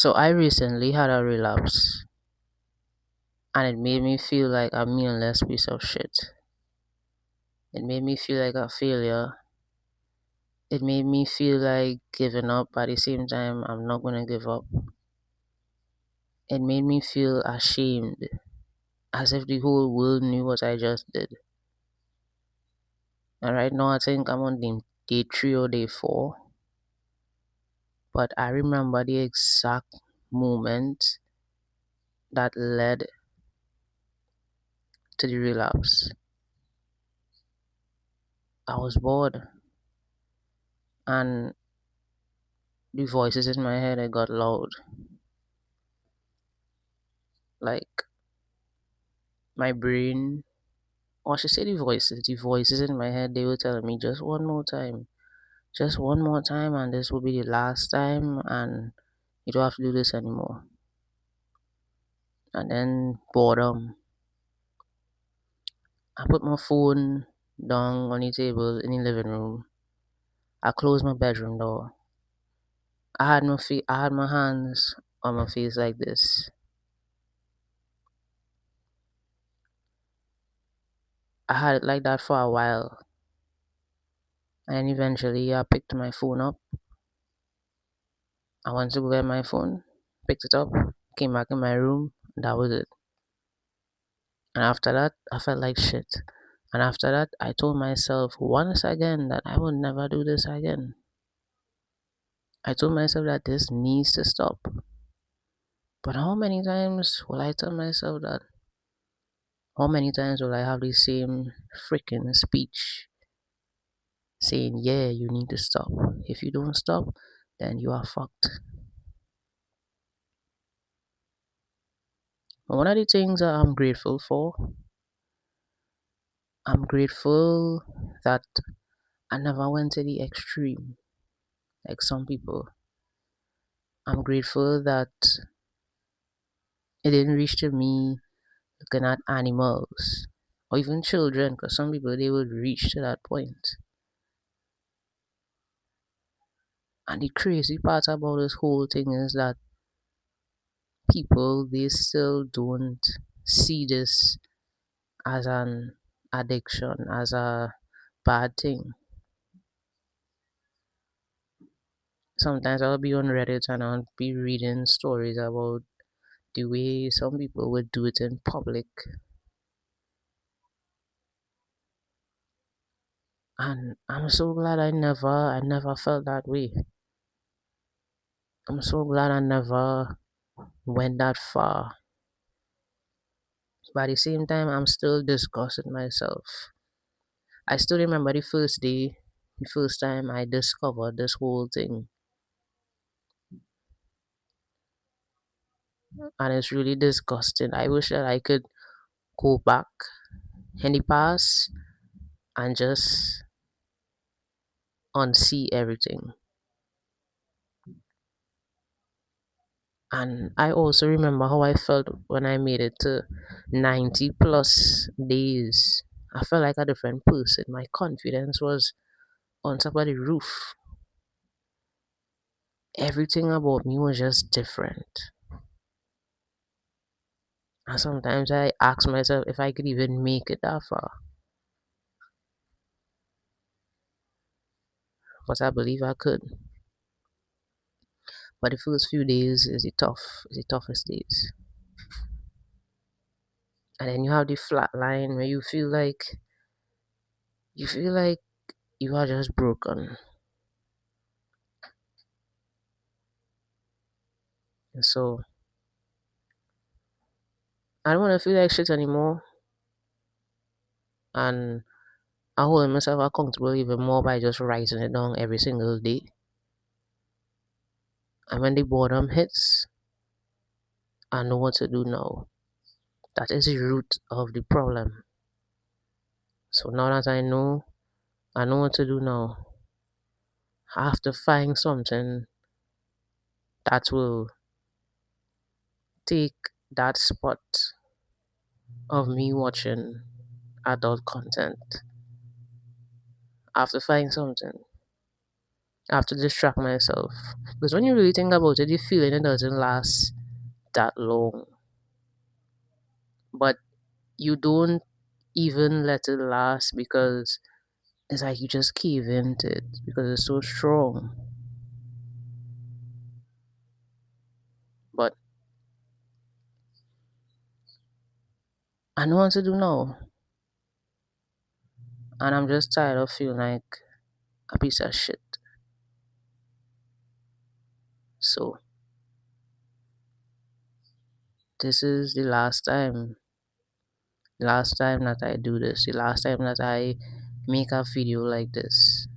So I recently had a relapse and it made me feel like a meaningless piece of shit. It made me feel like a failure. It made me feel like giving up, but at the same time, I'm not gonna give up. It made me feel ashamed, as if the whole world knew what I just did. And right now, I think I'm on day 3 or day 4, but I remember the exact moment that led to the relapse. I was bored, and the voices in my head got loud. Like my brain, or I should say the voices in my head, they were telling me just one more time, and this will be the last time, and you don't have to do this anymore. And then boredom. I put my phone down on the table in the living room. I closed my bedroom door. I had my hands on my face like this. I had it like that for a while, and eventually I picked my phone up. I went to go get my phone, picked it up, came back in my room, and that was it. And after that, I felt like shit. And after that, I told myself once again that I would never do this again. I told myself that this needs to stop. But how many times will I tell myself that? How many times will I have the same freaking speech saying, yeah, you need to stop. If you don't stop, then you are fucked. But one of the things that I'm grateful for, I'm grateful that I never went to the extreme like some people. I'm grateful that it didn't reach to me looking at animals or even children, because some people they would reach to that point. And the crazy part about this whole thing is that people they still don't see this as an addiction, as a bad thing. Sometimes I'll be on Reddit and I'll be reading stories about the way some people would do it in public. And I'm so glad I never felt that way. I'm so glad I never went that far. But at the same time, I'm still disgusted myself. I still remember the first time I discovered this whole thing. And it's really disgusting. I wish that I could go back in the past and just unsee everything. And I also remember how I felt when I made it to 90 plus days. I felt like a different person. My confidence was on top of the roof. Everything about me was just different. And sometimes I ask myself if I could even make it that far. But I believe I could. But the first few days is the toughest days. And then you have the flat line where you feel like you are just broken. And so I don't want to feel like shit anymore. And I hold myself accountable even more by just writing it down every single day. And when the boredom hits, I know what to do now. That is the root of the problem. So now that I know what to do now. I have to find something that will take that spot of me watching adult content. I have to find something. I have to distract myself. Because when you really think about it, you feel it doesn't last that long. But you don't even let it last because it's like you just cave into it because it's so strong. But I know what to do now. And I'm just tired of feeling like a piece of shit. So this is the last time that I do this, the last time that I make a video like this.